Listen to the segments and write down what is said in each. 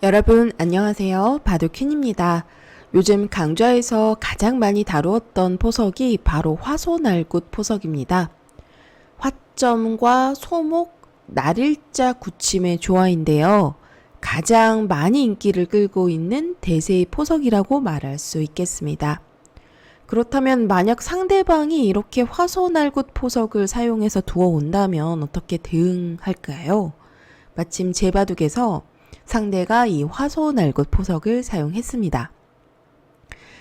여러분 안녕하세요. 바둑퀸입니다. 요즘 강좌에서 가장 많이 다루었던 포석이 바로 화소날굿 포석입니다. 화점과 소목, 날일자 굳힘의 조화인데요. 가장 많이 인기를 끌고 있는 대세의 포석이라고 말할 수 있겠습니다. 그렇다면 만약 상대방이 이렇게 화소날굿 포석을 사용해서 두어 온다면 어떻게 대응할까요? 마침 제 바둑에서 상대가 이 화소날굿 포석을 사용했습니다.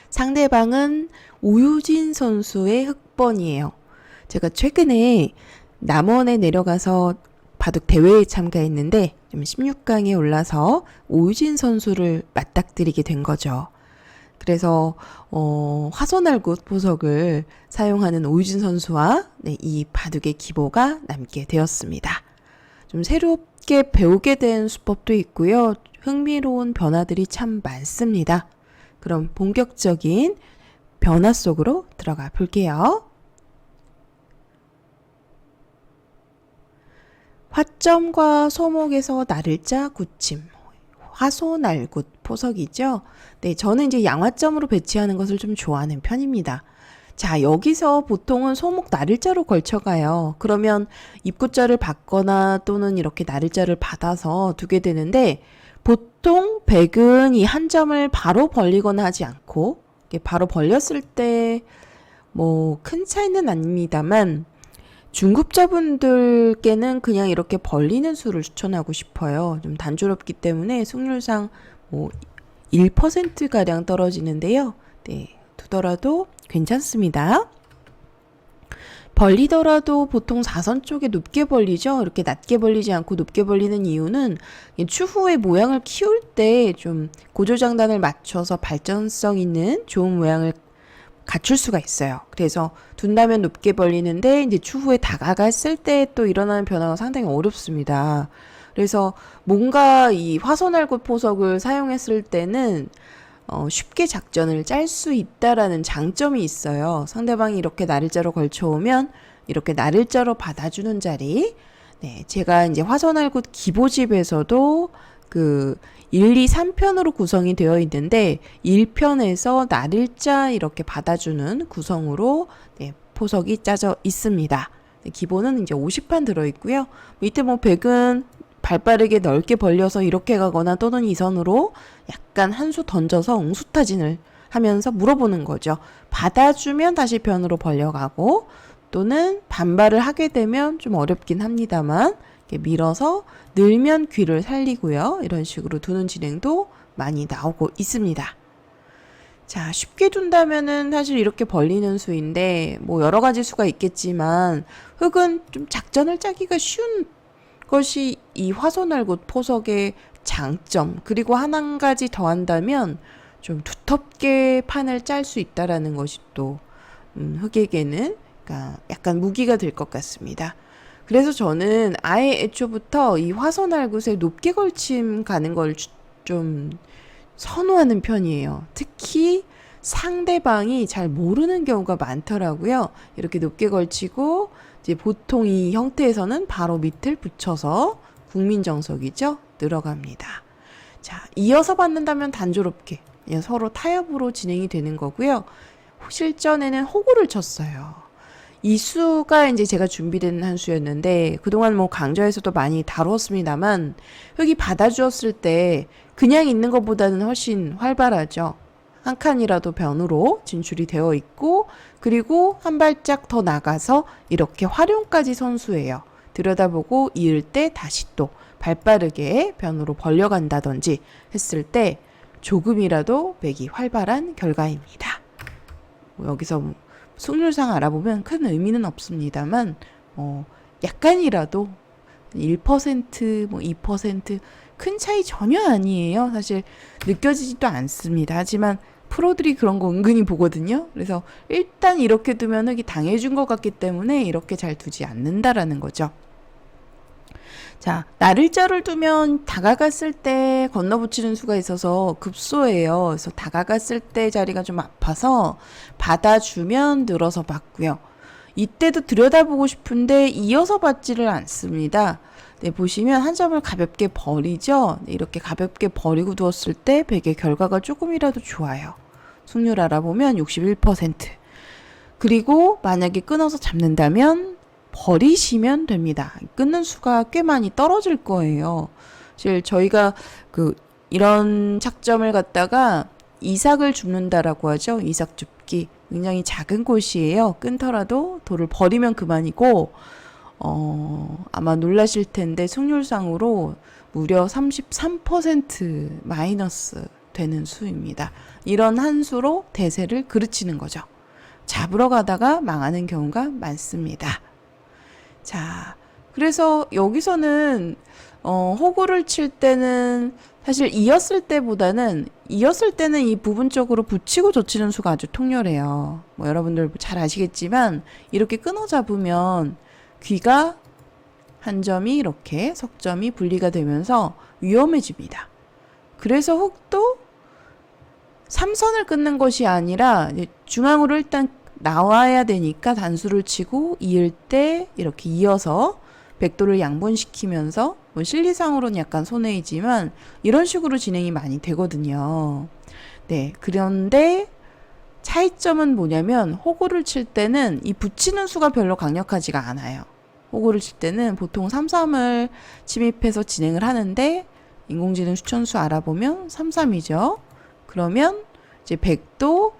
상대방은 오유진 선수의 흑번이에요. 제가 최근에 남원에 내려가서 바둑 대회에 참가했는데 16강에 올라서 오유진 선수를 맞닥뜨리게 된 거죠. 그래서 화소날굿 포석을 사용하는 오유진 선수와 이 바둑의 기보가 남게 되었습니다. 좀 새롭게 배우게 된 수법도 있고요. 흥미로운 변화들이 참 많습니다. 그럼 본격적인 변화 속으로 들어가 볼게요. 화점과 소목에서 날일자 굳힘, 화소날굿 포석이죠. 네, 저는 이제 양화점으로 배치하는 것을 좀 좋아하는 편입니다. 자, 여기서 보통은 소목 날일자로 걸쳐가요. 그러면 입구자를 받거나 또는 이렇게 날일자를 받아서 두게 되는데 보통 백은 이 한 점을 바로 벌리거나 하지 않고 바로 벌렸을 때 뭐 큰 차이는 아닙니다만 중급자분들께는 그냥 이렇게 벌리는 수를 추천하고 싶어요. 좀 단조롭기 때문에 승률상 뭐 1%가량 떨어지는데요. 네, 두더라도 괜찮습니다. 벌리더라도 보통 4선 쪽에 높게 벌리죠. 이렇게 낮게 벌리지 않고 높게 벌리는 이유는 추후에 모양을 키울 때 좀 고조장단을 맞춰서 발전성 있는 좋은 모양을 갖출 수가 있어요. 그래서 둔다면 높게 벌리는데 이제 추후에 다가갔을 때 또 일어나는 변화가 상당히 어렵습니다. 그래서 뭔가 이 화소날굿 포석을 사용했을 때는 쉽게 작전을 짤 수 있다라는 장점이 있어요. 상대방이 이렇게 날일자로 걸쳐오면 이렇게 날일자로 받아주는 자리. 네, 제가 이제 화소날굿 기보집에서도 그 1, 2, 3편으로 구성이 되어 있는데 1편에서 날일자 이렇게 받아주는 구성으로 포석이 짜져 있습니다. 기본은 이제 50판 들어있고요. 밑에 뭐 100은 발빠르게 넓게 벌려서 이렇게 가거나 또는 이선으로 약간 한 수 던져서 옹수타진을 하면서 물어보는 거죠. 받아주면 다시 변으로 벌려가고 또는 반발을 하게 되면 좀 어렵긴 합니다만 밀어서 늘면 귀를 살리고요. 이런 식으로 두는 진행도 많이 나오고 있습니다. 자, 쉽게 둔다면은 사실 이렇게 벌리는 수인데 뭐 여러 가지 수가 있겠지만 흙은 좀 작전을 짜기가 쉬운 것이 이 화소날굿 포석의 장점. 그리고 한 가지 더 한다면 좀 두텁게 판을 짤 수 있다라는 것이 또 흙에게는 그러니까 약간 무기가 될 것 같습니다. 그래서 저는 아예 애초부터 이 화소날굿에 높게 걸침 가는 걸 좀 선호하는 편이에요. 특히 상대방이 잘 모르는 경우가 많더라고요. 이렇게 높게 걸치고 이제 보통 이 형태에서는 바로 밑을 붙여서 국민정석이죠. 늘어갑니다. 자, 이어서 받는다면 단조롭게 그냥 서로 타협으로 진행이 되는 거고요. 실전에는 호구를 쳤어요. 이 수가 이제 제가 준비된 한 수였는데 그동안 뭐 강좌에서도 많이 다루었습니다만 흙이 받아주었을 때 그냥 있는 것보다는 훨씬 활발하죠. 한 칸이라도 변으로 진출이 되어 있고 그리고 한 발짝 더 나가서 이렇게 활용까지 선수예요. 들여다보고 이을 때 다시 또 발빠르게 변으로 벌려간다든지 했을 때 조금이라도 백이 활발한 결과입니다. 여기서 승률상 알아보면 큰 의미는 없습니다만 약간이라도 1%, 뭐 2% 큰 차이 전혀 아니에요. 사실 느껴지지도 않습니다. 하지만 프로들이 그런 거 은근히 보거든요. 그래서 일단 이렇게 두면 흙이 당해준 것 같기 때문에 이렇게 잘 두지 않는다라는 거죠. 자, 날일자를 두면 다가갔을 때 건너붙이는 수가 있어서 급소예요. 그래서 다가갔을 때 자리가 좀 아파서 받아주면 늘어서 받고요. 이때도 들여다보고 싶은데 이어서 받지를 않습니다. 네, 보시면 한 점을 가볍게 버리죠. 네, 이렇게 가볍게 버리고 두었을 때 베개 결과가 조금이라도 좋아요. 승률 알아보면 61%. 그리고 만약에 끊어서 잡는다면 버리시면 됩니다. 끊는 수가 꽤 많이 떨어질 거예요. 사실 저희가 이런 착점을 갖다가 이삭을 줍는다라고 하죠. 이삭 줍기. 굉장히 작은 곳이에요. 끊더라도 돌을 버리면 그만이고, 아마 놀라실 텐데 승률상으로 무려 33% 마이너스 되는 수입니다. 이런 한 수로 대세를 그르치는 거죠. 잡으러 가다가 망하는 경우가 많습니다. 자, 그래서 여기서는 호구를 칠 때는 사실 이었을 때는 이 부분적으로 붙이고 젖히는 수가 아주 통렬해요. 뭐 여러분들 잘 아시겠지만 이렇게 끊어 잡으면 귀가 한 점이 이렇게 석점이 분리가 되면서 위험해집니다. 그래서 훅도 삼선을 끊는 것이 아니라 중앙으로 일단 나와야 되니까 단수를 치고 이을 때 이렇게 이어서 백도를 양분시키면서 뭐 실리상으로는 약간 손해이지만 이런 식으로 진행이 많이 되거든요. 네, 그런데 차이점은 뭐냐면 호구를 칠 때는 이 붙이는 수가 별로 강력하지가 않아요. 호구를 칠 때는 보통 3-3을 침입해서 진행을 하는데 인공지능 추천수 알아보면 3-3이죠. 그러면 이제 백도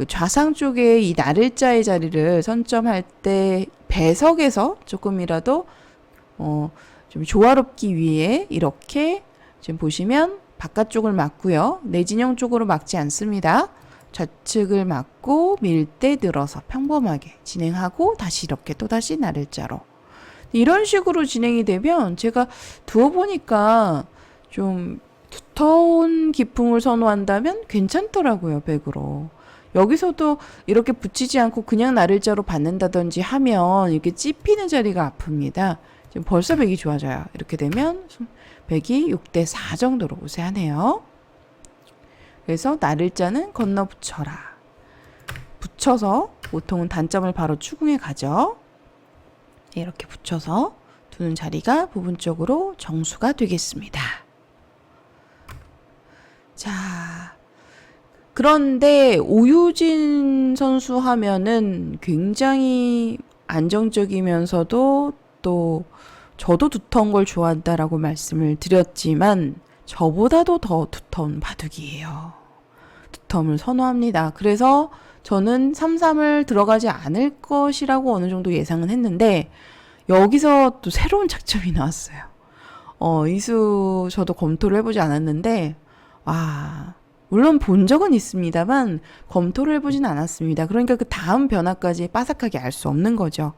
좌상 쪽에 이 나를자의 자리를 선점할 때 배석에서 조금이라도 좀 조화롭기 위해 이렇게 지금 보시면 바깥쪽을 막고요. 내진영 쪽으로 막지 않습니다. 좌측을 막고 밀 때 늘어서 평범하게 진행하고 다시 이렇게 또다시 나를자로 이런 식으로 진행이 되면 제가 두어보니까 좀 두터운 기풍을 선호한다면 괜찮더라고요. 백으로. 여기서도 이렇게 붙이지 않고 그냥 나를자로 받는다든지 하면 이렇게 찝히는 자리가 아픕니다. 지금 벌써 백이 좋아져요. 이렇게 되면 백이 6대4 정도로 우세하네요. 그래서 나를자는 건너 붙여라. 붙여서 보통은 단점을 바로 추궁해 가죠. 이렇게 붙여서 두는 자리가 부분적으로 정수가 되겠습니다. 자, 그런데 오유진 선수 하면은 굉장히 안정적이면서도 또 저도 두터운 걸 좋아한다라고 말씀을 드렸지만 저보다도 더 두터운 바둑이에요. 두터움을 선호합니다. 그래서 저는 3-3을 들어가지 않을 것이라고 어느 정도 예상은 했는데 여기서 또 새로운 착점이 나왔어요. 이수 저도 검토를 해보지 않았는데 물론 본 적은 있습니다만 검토를 해보진 않았습니다. 그러니까 그 다음 변화까지 빠삭하게 알 수 없는 거죠.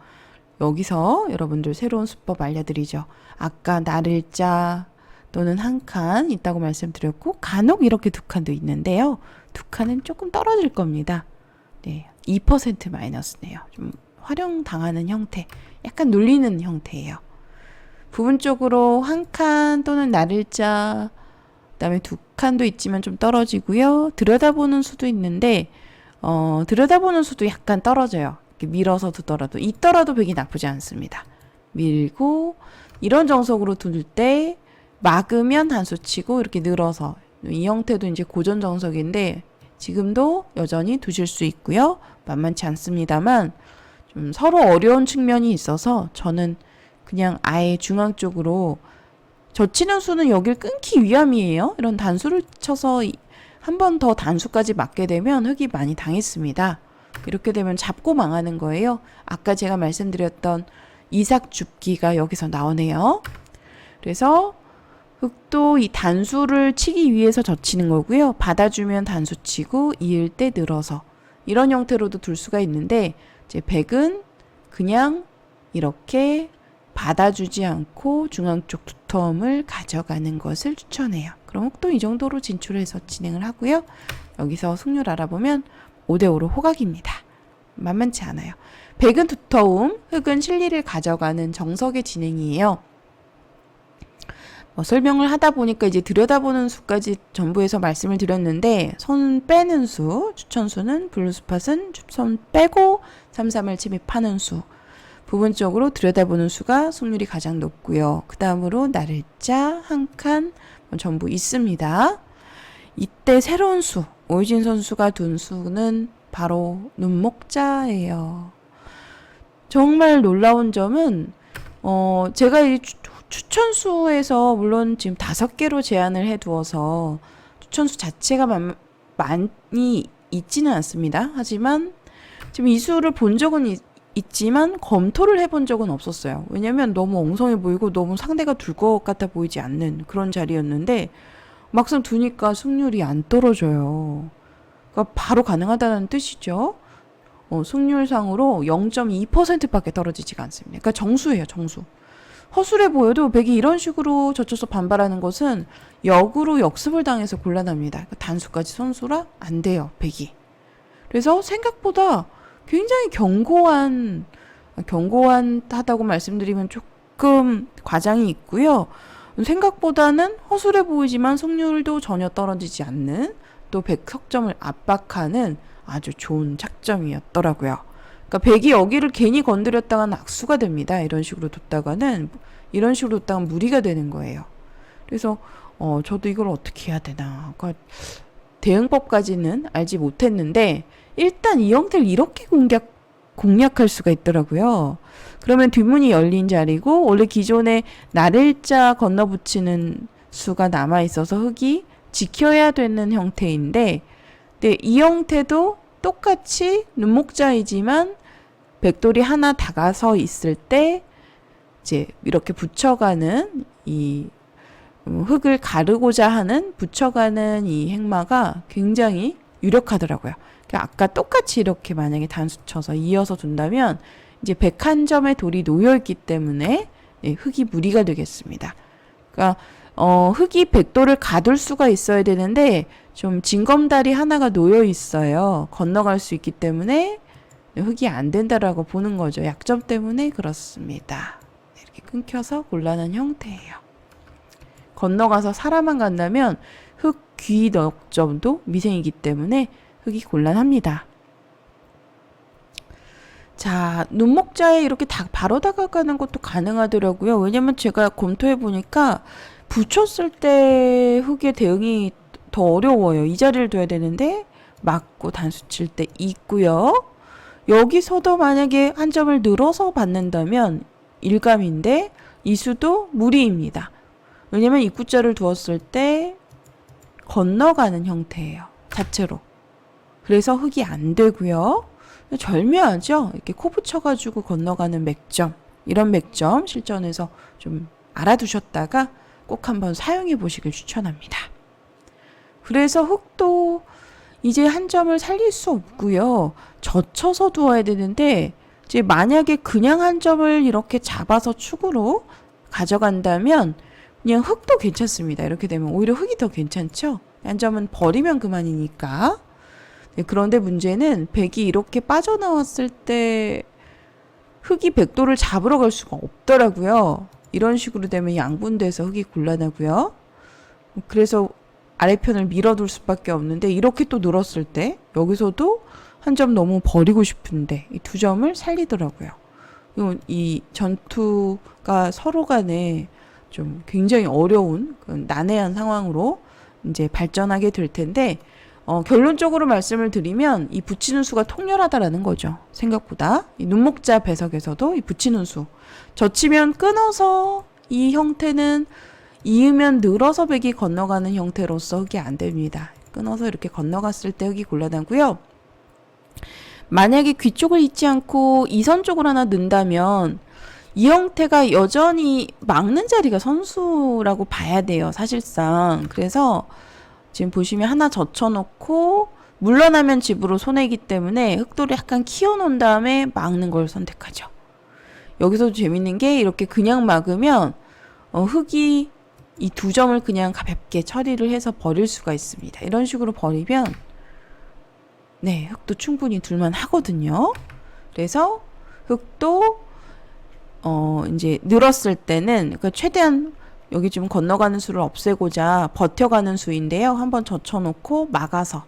여기서 여러분들 새로운 수법 알려드리죠. 아까 나를자 또는 한 칸 있다고 말씀드렸고 간혹 이렇게 두 칸도 있는데요. 두 칸은 조금 떨어질 겁니다. 네, 2% 마이너스네요. 좀 활용당하는 형태, 약간 눌리는 형태예요. 부분적으로 한 칸 또는 나를자 그다음에 두 칸도 있지만 좀 떨어지고요. 들여다보는 수도 있는데 들여다보는 수도 약간 떨어져요. 이렇게 밀어서 두더라도 있더라도 백이 나쁘지 않습니다. 밀고 이런 정석으로 둘 때 막으면 단수 치고 이렇게 늘어서 이 형태도 이제 고전 정석인데 지금도 여전히 두실 수 있고요. 만만치 않습니다만 좀 서로 어려운 측면이 있어서 저는 그냥 아예 중앙 쪽으로 젖히는 수는 여길 끊기 위함이에요. 이런 단수를 쳐서 한 번 더 단수까지 맞게 되면 흙이 많이 당했습니다. 이렇게 되면 잡고 망하는 거예요. 아까 제가 말씀드렸던 이삭 줍기가 여기서 나오네요. 그래서 흙도 이 단수를 치기 위해서 젖히는 거고요. 받아주면 단수 치고 이을 때 늘어서 이런 형태로도 둘 수가 있는데 이제 백은 그냥 이렇게 받아주지 않고 중앙 쪽 두터움을 가져가는 것을 추천해요. 그럼 흙도 이 정도로 진출해서 진행을 하고요. 여기서 승률 알아보면 5대5로 호각입니다. 만만치 않아요. 백은 두터움, 흙은 실리를 가져가는 정석의 진행이에요. 설명을 하다 보니까 이제 들여다보는 수까지 전부 해서 말씀을 드렸는데 손 빼는 수, 추천수는 블루스팟은 손 빼고 3-3을 침입하는 수. 부분적으로 들여다보는 수가 승률이 가장 높고요. 그 다음으로 나를자, 한 칸 전부 있습니다. 이때 새로운 수, 오유진 선수가 둔 수는 바로 눈목자예요. 정말 놀라운 점은 제가 이 추천수에서 물론 지금 5개로 제한을 해두어서 추천수 자체가 많이 있지는 않습니다. 하지만 지금 이 수를 본 적은 있지만 검토를 해본 적은 없었어요. 왜냐면 너무 엉성해 보이고 너무 상대가 둘 것 같아 보이지 않는 그런 자리였는데 막상 두니까 승률이 안 떨어져요. 그러니까 바로 가능하다는 뜻이죠. 승률상으로 0.2%밖에 떨어지지가 않습니다. 그러니까 정수예요, 정수. 허술해 보여도 백이 이런 식으로 젖혀서 반발하는 것은 역으로 역습을 당해서 곤란합니다. 그러니까 단수까지 선수라 안 돼요, 백이. 그래서 생각보다 굉장히 견고하다고 말씀드리면 조금 과장이 있고요. 생각보다는 허술해 보이지만 승률도 전혀 떨어지지 않는 또 100석점을 압박하는 아주 좋은 작점이었더라고요. 그러니까 백이 여기를 괜히 건드렸다가는 악수가 됩니다. 이런 식으로 뒀다가는 무리가 되는 거예요. 그래서 저도 이걸 어떻게 해야 되나. 그러니까 대응법까지는 알지 못했는데 일단 이 형태를 이렇게 공략할 수가 있더라고요. 그러면 뒷문이 열린 자리고 원래 기존에 나를자 건너붙이는 수가 남아 있어서 흙이 지켜야 되는 형태인데 이 형태도 똑같이 눈목자이지만 백돌이 하나 다가서 있을 때 이제 이렇게 붙여가는 이 흙을 가르고자 하는 붙여가는 이 행마가 굉장히 유력하더라고요. 그러니까 아까 똑같이 이렇게 만약에 단수 쳐서 이어서 둔다면 이제 101점의 돌이 놓여있기 때문에 흙이 무리가 되겠습니다. 그러니까 흙이 백돌을 가둘 수가 있어야 되는데 좀 징검다리 하나가 놓여 있어요. 건너갈 수 있기 때문에 흙이 안 된다라고 보는 거죠. 약점 때문에 그렇습니다. 이렇게 끊겨서 곤란한 형태예요. 건너가서 살아만 간다면 흙 귀 넉점도 미생이기 때문에 흙이 곤란합니다. 자, 눈목자에 이렇게 바로 다가가는 것도 가능하더라고요. 왜냐면 제가 검토해 보니까 붙였을 때 흙의 대응이 더 어려워요. 이 자리를 둬야 되는데 맞고 단수 칠 때 있고요. 여기서도 만약에 한 점을 늘어서 받는다면 일감인데 이 수도 무리입니다. 왜냐면 입구자를 두었을 때 건너가는 형태예요. 자체로. 그래서 흙이 안 되고요. 절묘하죠. 이렇게 코 붙여가지고 건너가는 맥점. 이런 맥점 실전에서 좀 알아두셨다가 꼭 한번 사용해 보시길 추천합니다. 그래서 흙도 이제 한 점을 살릴 수 없고요. 젖혀서 두어야 되는데 이제 만약에 그냥 한 점을 이렇게 잡아서 축으로 가져간다면 그냥 흙도 괜찮습니다. 이렇게 되면 오히려 흙이 더 괜찮죠. 한 점은 버리면 그만이니까. 네, 그런데 문제는 백이 이렇게 빠져나왔을 때 흙이 백돌을 잡으러 갈 수가 없더라고요. 이런 식으로 되면 양분돼서 흙이 곤란하고요. 그래서 아래편을 밀어둘 수밖에 없는데 이렇게 또 늘었을 때 여기서도 한 점 너무 버리고 싶은데 이 두 점을 살리더라고요. 이 전투가 서로 간에 좀 굉장히 어려운 난해한 상황으로 이제 발전하게 될 텐데 결론적으로 말씀을 드리면 이 붙이는 수가 통렬하다라는 거죠. 생각보다 이 눈목자 배석에서도 이 붙이는 수 젖히면 끊어서 이 형태는 이으면 늘어서 백이 건너가는 형태로서 흙이 안 됩니다. 끊어서 이렇게 건너갔을 때 흙이 곤란하고요. 만약에 귀 쪽을 잇지 않고 이선 쪽을 하나 넣는다면 이 형태가 여전히 막는 자리가 선수라고 봐야 돼요. 사실상. 그래서 지금 보시면 하나 젖혀놓고 물러나면 집으로 손해이기 때문에 흙돌을 약간 키워놓은 다음에 막는 걸 선택하죠. 여기서도 재밌는 게 이렇게 그냥 막으면 흙이 이 두 점을 그냥 가볍게 처리를 해서 버릴 수가 있습니다. 이런 식으로 버리면 네, 흙도 충분히 둘만 하거든요. 그래서 흙도 이제 늘었을 때는 그러니까 최대한 여기 좀 건너가는 수를 없애고자 버텨가는 수인데요. 한번 젖혀놓고 막아서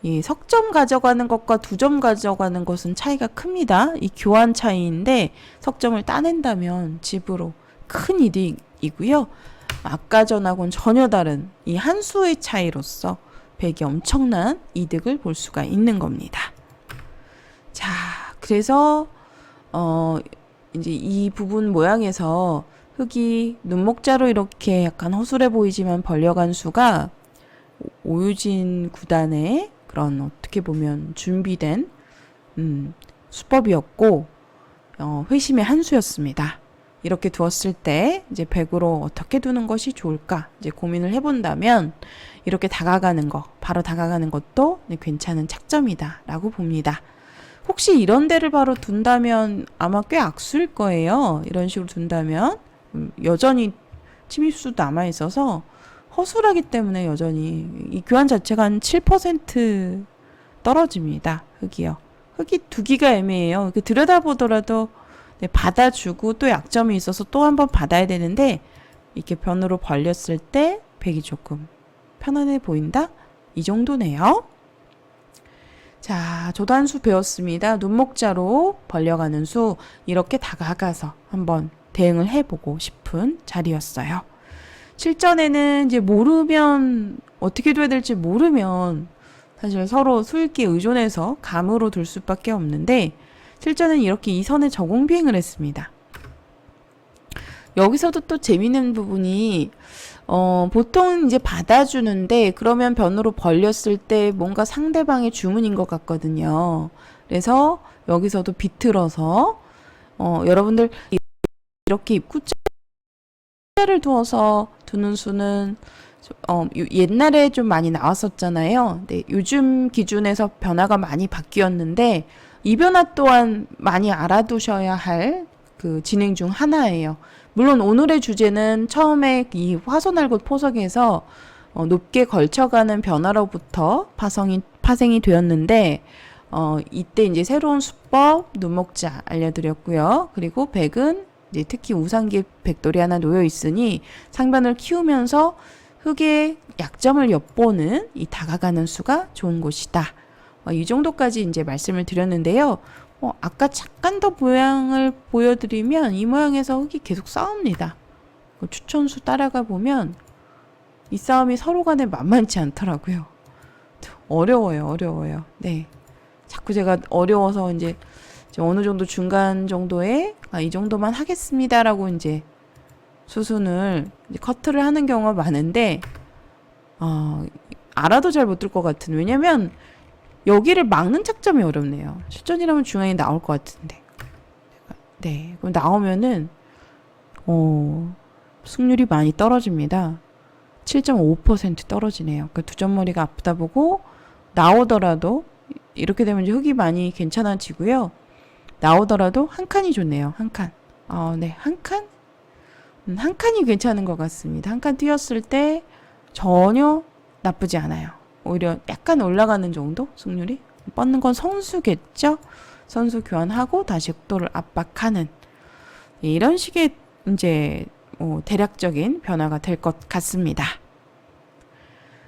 이 석점 가져가는 것과 2점 가져가는 것은 차이가 큽니다. 이 교환 차이인데 석점을 따낸다면 집으로 큰 이득이고요. 아까 전하고는 전혀 다른 이 한 수의 차이로서 100이 엄청난 이득을 볼 수가 있는 겁니다. 자, 그래서 이제 이 부분 모양에서 흙이 눈목자로 이렇게 약간 허술해 보이지만 벌려간 수가 오유진 구단의 그런 어떻게 보면 준비된 수법이었고 회심의 한 수였습니다. 이렇게 두었을 때 이제 100으로 어떻게 두는 것이 좋을까 이제 고민을 해본다면 이렇게 다가가는 거, 바로 다가가는 것도 괜찮은 착점이다라고 봅니다. 혹시 이런 데를 바로 둔다면 아마 꽤 악수일 거예요. 이런 식으로 둔다면 여전히 침입수 남아 있어서 허술하기 때문에 여전히 이 교환 자체가 한 7% 떨어집니다. 흙이요. 흙이 두기가 애매해요. 들여다보더라도 받아주고 또 약점이 있어서 또 한 번 받아야 되는데 이렇게 변으로 벌렸을 때 100이 조금 편안해 보인다? 이 정도네요. 자, 저도 한 수 배웠습니다. 눈목자로 벌려가는 수 이렇게 다가가서 한번 대응을 해보고 싶은 자리였어요. 실전에는 이제 모르면 어떻게 둬야 될지 모르면 사실 서로 수읽기에 의존해서 감으로 둘 수밖에 없는데 실전은 이렇게 이 선에 저공 비행을 했습니다. 여기서도 또 재밌는 부분이 보통 이제 받아주는데 그러면 변으로 벌렸을 때 뭔가 상대방의 주문인 것 같거든요. 그래서 여기서도 비틀어서 여러분들 이렇게 입구자를 두어서 두는 수는 옛날에 좀 많이 나왔었잖아요. 네, 요즘 기준에서 변화가 많이 바뀌었는데 이 변화 또한 많이 알아두셔야 할 그 진행 중 하나예요. 물론 오늘의 주제는 처음에 이 화소날굣 포석에서 높게 걸쳐가는 변화로부터 파생이 되었는데 이때 이제 새로운 수법 눈목자 알려드렸고요. 그리고 백은 이제 특히 우상기 백돌이 하나 놓여 있으니 상변을 키우면서 흙의 약점을 엿보는 이 다가가는 수가 좋은 곳이다. 이 정도까지 이제 말씀을 드렸는데요. 아까 잠깐 더 모양을 보여드리면 이 모양에서 흙이 계속 싸웁니다. 추천수 따라가 보면 이 싸움이 서로 간에 만만치 않더라고요. 어려워요. 네. 자꾸 제가 어려워서 이제 어느 정도 중간 정도에 이 정도만 하겠습니다라고 이제 수순을 이제 커트를 하는 경우가 많은데 알아도 잘 못 들 것 같은 왜냐면 여기를 막는 착점이 어렵네요. 실전이라면 중앙에 나올 것 같은데. 네. 그럼 나오면은, 승률이 많이 떨어집니다. 7.5% 떨어지네요. 그러니까 2점머리가 아프다 보고, 나오더라도, 이렇게 되면 이제 흙이 많이 괜찮아지고요. 나오더라도 한 칸이 좋네요. 한 칸. 네. 한 칸? 한 칸이 괜찮은 것 같습니다. 한 칸 뛰었을 때 전혀 나쁘지 않아요. 오히려 약간 올라가는 정도 승률이 뻗는 건 선수겠죠. 선수 교환하고 다시 속도를 압박하는 이런 식의 이제 대략적인 변화가 될 것 같습니다.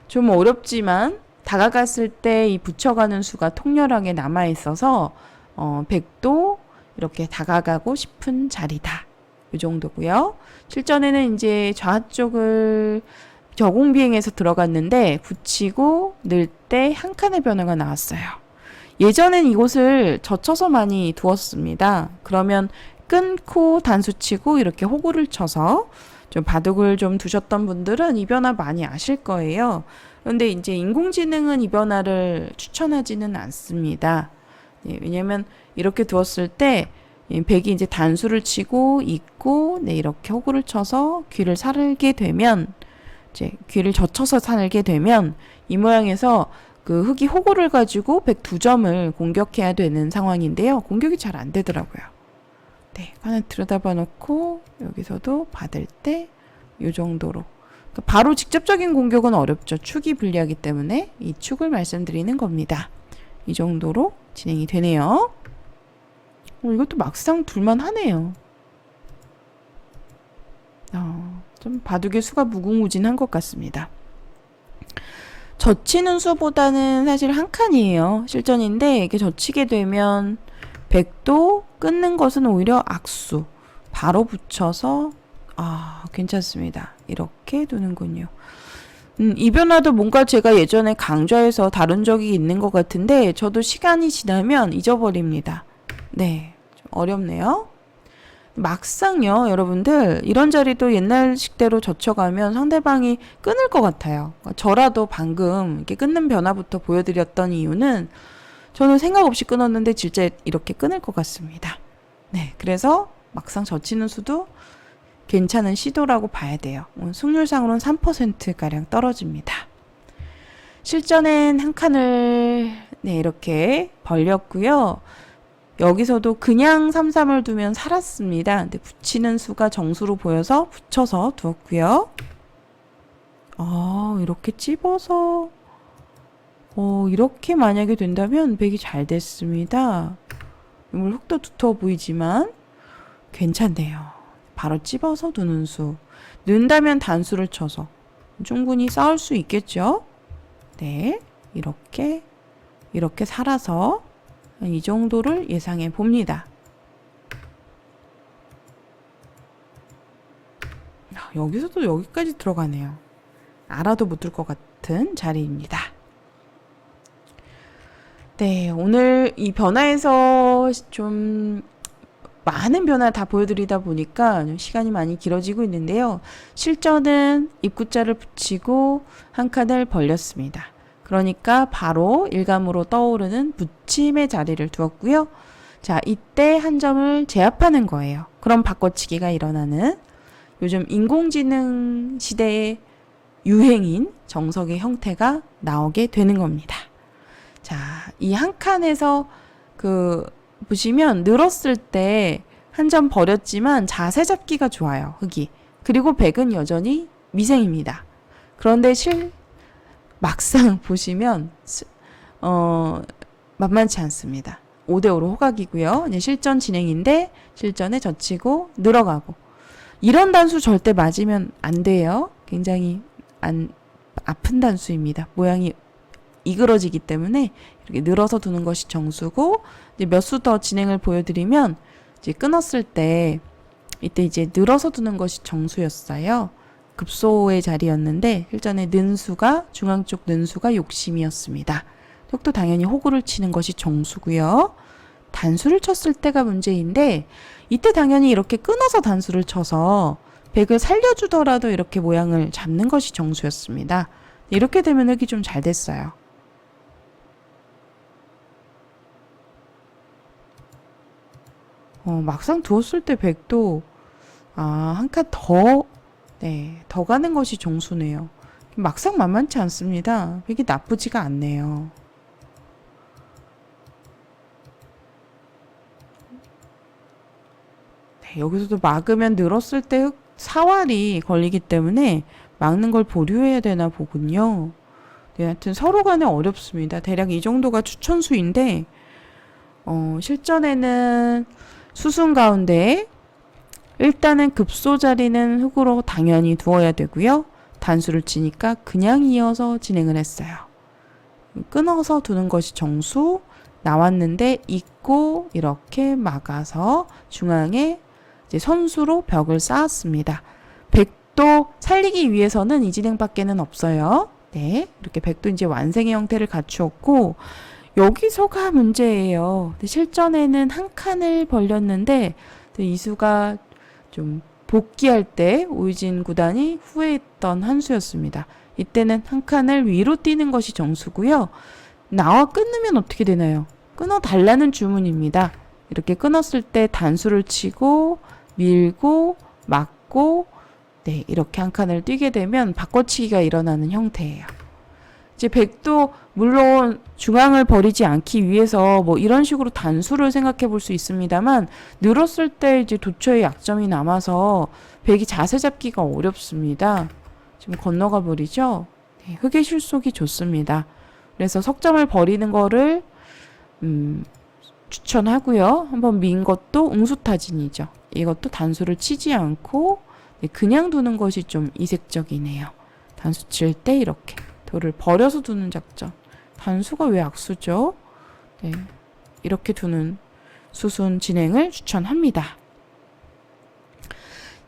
좀 어렵지만 다가갔을 때 이 붙여가는 수가 통렬하게 남아 있어서 100도 이렇게 다가가고 싶은 자리다. 이 정도고요. 실전에는 이제 좌쪽을 저공 비행에서 들어갔는데 붙이고 넣을 때 한 칸의 변화가 나왔어요. 예전엔 이곳을 젖혀서 많이 두었습니다. 그러면 끊고 단수 치고 이렇게 호구를 쳐서 좀 바둑을 좀 두셨던 분들은 이 변화 많이 아실 거예요. 그런데 이제 인공지능은 이 변화를 추천하지는 않습니다. 왜냐면 이렇게 두었을 때 백이 이제 단수를 치고 있고 이렇게 호구를 쳐서 귀를 살게 되면 이제 귀를 젖혀서 살게 되면 이 모양에서 그 흙이 호구를 가지고 102점을 공격해야 되는 상황인데요. 공격이 잘 안 되더라고요. 네, 하나 들여다봐 놓고 여기서도 받을 때 이 정도로 그러니까 바로 직접적인 공격은 어렵죠. 축이 불리하기 때문에 이 축을 말씀드리는 겁니다. 이 정도로 진행이 되네요. 이것도 막상 둘만하네요. 좀 바둑의 수가 무궁무진한 것 같습니다. 젖히는 수보다는 사실 한 칸이에요. 실전인데 이게 젖히게 되면 백도 끊는 것은 오히려 악수. 바로 붙여서 괜찮습니다. 이렇게 두는군요. 이 변화도 뭔가 제가 예전에 강좌에서 다룬 적이 있는 것 같은데 저도 시간이 지나면 잊어버립니다. 네, 좀 어렵네요. 막상요, 여러분들 이런 자리도 옛날식대로 젖혀가면 상대방이 끊을 것 같아요. 저라도 방금 이렇게 끊는 변화부터 보여드렸던 이유는 저는 생각 없이 끊었는데 진짜 이렇게 끊을 것 같습니다. 네, 그래서 막상 젖히는 수도 괜찮은 시도라고 봐야 돼요. 승률상으로는 3%가량 떨어집니다. 실전엔 한 칸을 이렇게 벌렸고요. 여기서도 그냥 3-3을 두면 살았습니다. 근데 붙이는 수가 정수로 보여서 붙여서 두었고요. 이렇게 찝어서 이렇게 만약에 된다면 백이 잘 됐습니다. 물론 흙도 두터워 보이지만 괜찮네요. 바로 찝어서 두는 수. 넣는다면 단수를 쳐서 충분히 쌓을 수 있겠죠? 네, 이렇게 살아서 이 정도를 예상해 봅니다. 여기서도 여기까지 들어가네요. 알아도 못 들 것 같은 자리입니다. 네, 오늘 이 변화에서 좀 많은 변화 다 보여드리다 보니까 시간이 많이 길어지고 있는데요. 실전은 입구자를 붙이고 한 칸을 벌렸습니다. 그러니까 바로 일감으로 떠오르는 붙임의 자리를 두었고요. 자, 이때 한 점을 제압하는 거예요. 그럼 바꿔치기가 일어나는 요즘 인공지능 시대의 유행인 정석의 형태가 나오게 되는 겁니다. 자, 이 한 칸에서 보시면 늘었을 때 한 점 버렸지만 자세 잡기가 좋아요. 흙이. 그리고 백은 여전히 미생입니다. 그런데 막상 보시면 만만치 않습니다. 5대5로 호각이고요. 이제 실전 진행인데 실전에 젖히고 늘어가고 이런 단수 절대 맞으면 안 돼요. 굉장히 아픈 단수입니다. 모양이 이그러지기 때문에 이렇게 늘어서 두는 것이 정수고 이제 몇 수 더 진행을 보여드리면 이제 끊었을 때 이때 이제 늘어서 두는 것이 정수였어요. 급소의 자리였는데 실전에 는수가 중앙 쪽 는수가 욕심이었습니다. 흙도 당연히 호구를 치는 것이 정수고요. 단수를 쳤을 때가 문제인데 이때 당연히 이렇게 끊어서 단수를 쳐서 백을 살려주더라도 이렇게 모양을 잡는 것이 정수였습니다. 이렇게 되면 흙이 좀 잘 됐어요. 막상 두었을 때 백도 한 칸 더 가는 것이 정수네요. 막상 만만치 않습니다. 백이 나쁘지가 않네요. 네, 여기서도 막으면 늘었을 때 사활이 걸리기 때문에 막는 걸 보류해야 되나 보군요. 네, 하여튼 서로 간에 어렵습니다. 대략 이 정도가 추천수인데 실전에는 수순 가운데 일단은 급소 자리는 흙으로 당연히 두어야 되고요. 단수를 치니까 그냥 이어서 진행을 했어요. 끊어서 두는 것이 정수 나왔는데 잊고 이렇게 막아서 중앙에 이제 선수로 벽을 쌓았습니다. 백도 살리기 위해서는 이 진행밖에는 없어요. 네, 이렇게 백도 이제 완성의 형태를 갖추었고 여기서가 문제예요. 실전에는 한 칸을 벌렸는데 이수가 좀 복귀할 때 오유진 구단이 후회했던 한 수였습니다. 이때는 한 칸을 위로 뛰는 것이 정수고요. 나와 끊으면 어떻게 되나요? 끊어달라는 주문입니다. 이렇게 끊었을 때 단수를 치고 밀고 막고 네, 이렇게 한 칸을 뛰게 되면 바꿔치기가 일어나는 형태예요. 이제 백도 물론 중앙을 버리지 않기 위해서 뭐 이런 식으로 단수를 생각해 볼 수 있습니다만 늘었을 때 이제 도처에 약점이 남아서 백이 자세 잡기가 어렵습니다. 지금 건너가 버리죠. 네, 흙의 실속이 좋습니다. 그래서 석점을 버리는 거를 추천하고요. 한번 민 것도 응수타진이죠. 이것도 단수를 치지 않고 네, 그냥 두는 것이 좀 이색적이네요. 단수 칠 때 이렇게 돌을 버려서 두는 작전. 단수가 왜 악수죠? 네, 이렇게 두는 수순 진행을 추천합니다.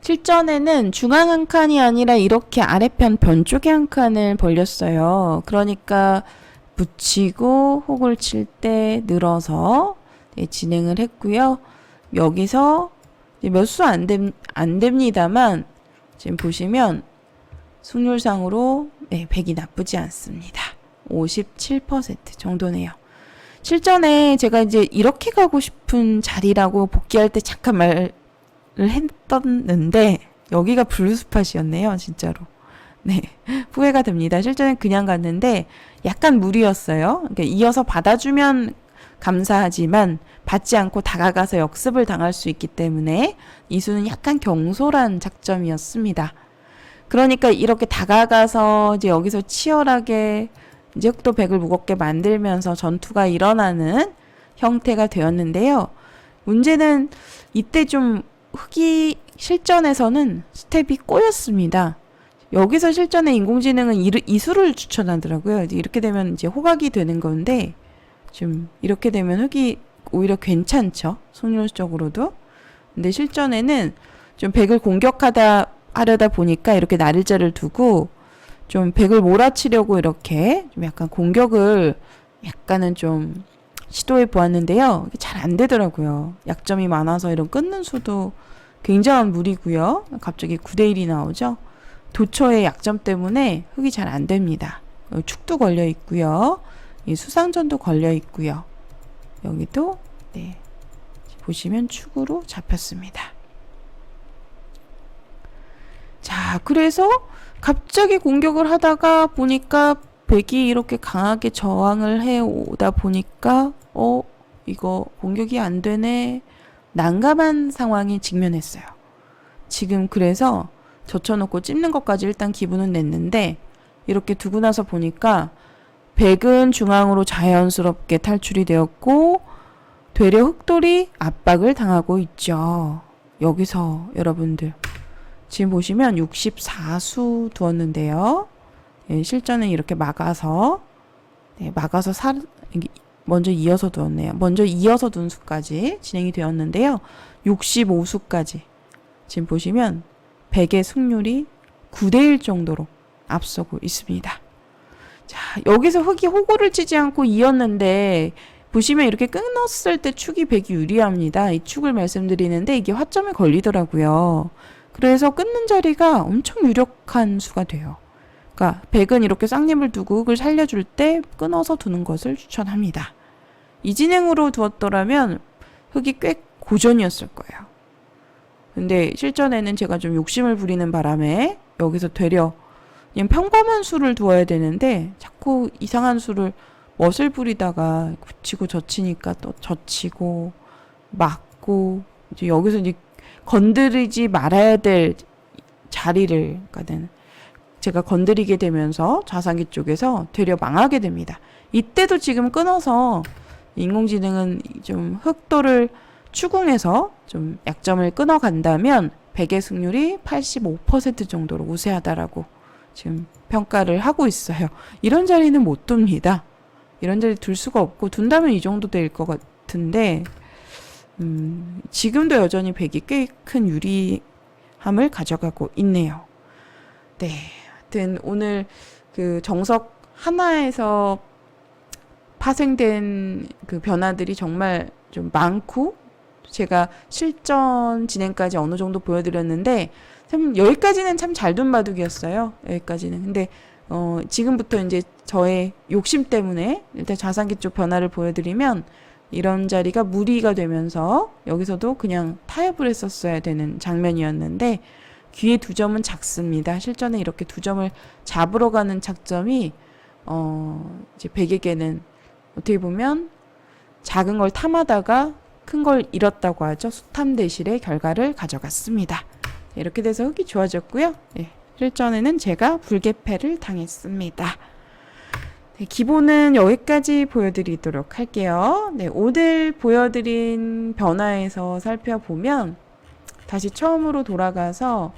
실전에는 중앙 한 칸이 아니라 이렇게 아래편 변 쪽에 한 칸을 벌렸어요. 그러니까 붙이고 혹을 칠 때 늘어서 네, 진행을 했고요. 여기서 몇 수 안 됩니다만 지금 보시면 승률상으로 네, 100이 나쁘지 않습니다. 57% 정도네요. 실전에 제가 이제 이렇게 가고 싶은 자리라고 복귀할 때 잠깐 말을 했었는데 여기가 블루스팟이었네요. 진짜로. 네, 후회가 됩니다. 실전에 그냥 갔는데 약간 무리였어요. 그러니까 이어서 받아주면 감사하지만 받지 않고 다가가서 역습을 당할 수 있기 때문에 이 수는 약간 경솔한 작전이었습니다. 그러니까 이렇게 다가가서 이제 여기서 치열하게 이제 흑도 100을 무겁게 만들면서 전투가 일어나는 형태가 되었는데요. 문제는 이때 좀 흑이 실전에서는 스텝이 꼬였습니다. 여기서 실전의 인공지능은 이수를 추천하더라고요. 이렇게 되면 이제 호각이 되는 건데 좀 이렇게 되면 흑이 오히려 괜찮죠. 승률적으로도. 근데 실전에는 좀 100을 하려다 보니까 이렇게 날일자를 두고 좀 100을 몰아치려고 이렇게 좀 약간 공격을 약간은 좀 시도해 보았는데요. 잘 안 되더라고요. 약점이 많아서 이런 끊는 수도 굉장한 무리고요. 갑자기 9대1이 나오죠. 도처의 약점 때문에 흑이 잘 안 됩니다. 축도 걸려 있고요. 이 수상전도 걸려 있고요. 여기도 네, 보시면 축으로 잡혔습니다. 자, 그래서 갑자기 공격을 하다가 보니까 백이 이렇게 강하게 저항을 해 오다 보니까 이거 공격이 안 되네. 난감한 상황에 직면했어요. 지금 그래서 젖혀놓고 찝는 것까지 일단 기분은 냈는데 이렇게 두고 나서 보니까 백은 중앙으로 자연스럽게 탈출이 되었고 되려 흑돌이 압박을 당하고 있죠. 여기서 여러분들 지금 보시면 64수 두었는데요. 예, 실전은 이렇게 막아서 먼저 이어서 두었네요. 먼저 이어서 둔 수까지 진행이 되었는데요. 65수까지 지금 보시면 100의 승률이 9대1 정도로 앞서고 있습니다. 자, 여기서 흑이 호구를 치지 않고 이었는데 보시면 이렇게 끊었을 때 축이 100이 유리합니다. 이 축을 말씀드리는데 이게 화점에 걸리더라고요. 그래서 끊는 자리가 엄청 유력한 수가 돼요. 그러니까 100은 이렇게 쌍림을 두고 흑을 살려줄 때 끊어서 두는 것을 추천합니다. 이 진행으로 두었더라면 흑이 꽤 고전이었을 거예요. 근데 실전에는 제가 좀 욕심을 부리는 바람에 여기서 되려 그냥 평범한 수를 두어야 되는데 자꾸 이상한 수를 멋을 부리다가 굳히고 젖히니까 또 젖히고 막고 이제 여기서 이제 건드리지 말아야 될 자리를 그러니까는 제가 건드리게 되면서 자산기 쪽에서 되려 망하게 됩니다. 이때도 지금 끊어서 인공지능은 좀 흑도를 추궁해서 좀 약점을 끊어간다면 100의 승률이 85% 정도로 우세하다라고 지금 평가를 하고 있어요. 이런 자리는 못 둡니다. 이런 자리 둘 수가 없고 둔다면 이 정도 될 것 같은데 지금도 여전히 100이 꽤 큰 유리함을 가져가고 있네요. 네, 하여튼 오늘 그 정석 하나에서 파생된 그 변화들이 정말 좀 많고 제가 실전 진행까지 어느 정도 보여드렸는데 참 여기까지는 참 잘 둔 바둑이었어요. 여기까지는. 근데 지금부터 이제 저의 욕심 때문에 일단 자산기 쪽 변화를 보여드리면 이런 자리가 무리가 되면서 여기서도 그냥 타협을 했었어야 되는 장면이었는데 귀에 두 점은 작습니다. 실전에 이렇게 두 점을 잡으러 가는 작점이 이제 백에게는 어떻게 보면 작은 걸 탐하다가 큰 걸 잃었다고 하죠. 수탐대실의 결과를 가져갔습니다. 이렇게 돼서 흑이 좋아졌고요. 네, 실전에는 제가 불개패를 당했습니다. 네, 기본은 여기까지 보여드리도록 할게요. 네, 오늘 보여드린 변화에서 살펴보면 다시 처음으로 돌아가서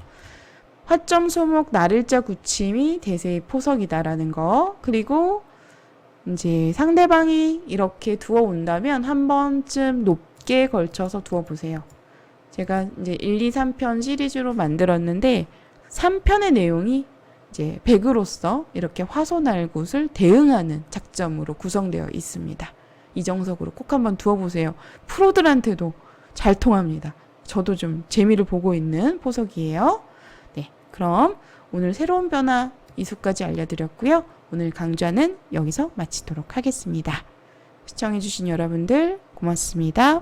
화점 소목 날일자 굳힘이 대세의 포석이다라는 거. 그리고 이제 상대방이 이렇게 두어 온다면 한 번쯤 높게 걸쳐서 두어 보세요. 제가 이제 1, 2, 3편 시리즈로 만들었는데 3편의 내용이 이제 백으로서 이렇게 화소날굿을 대응하는 작점으로 구성되어 있습니다. 이 정석으로 꼭 한번 두어보세요. 프로들한테도 잘 통합니다. 저도 좀 재미를 보고 있는 포석이에요. 네, 그럼 오늘 새로운 변화 이수까지 알려드렸고요. 오늘 강좌는 여기서 마치도록 하겠습니다. 시청해주신 여러분들 고맙습니다.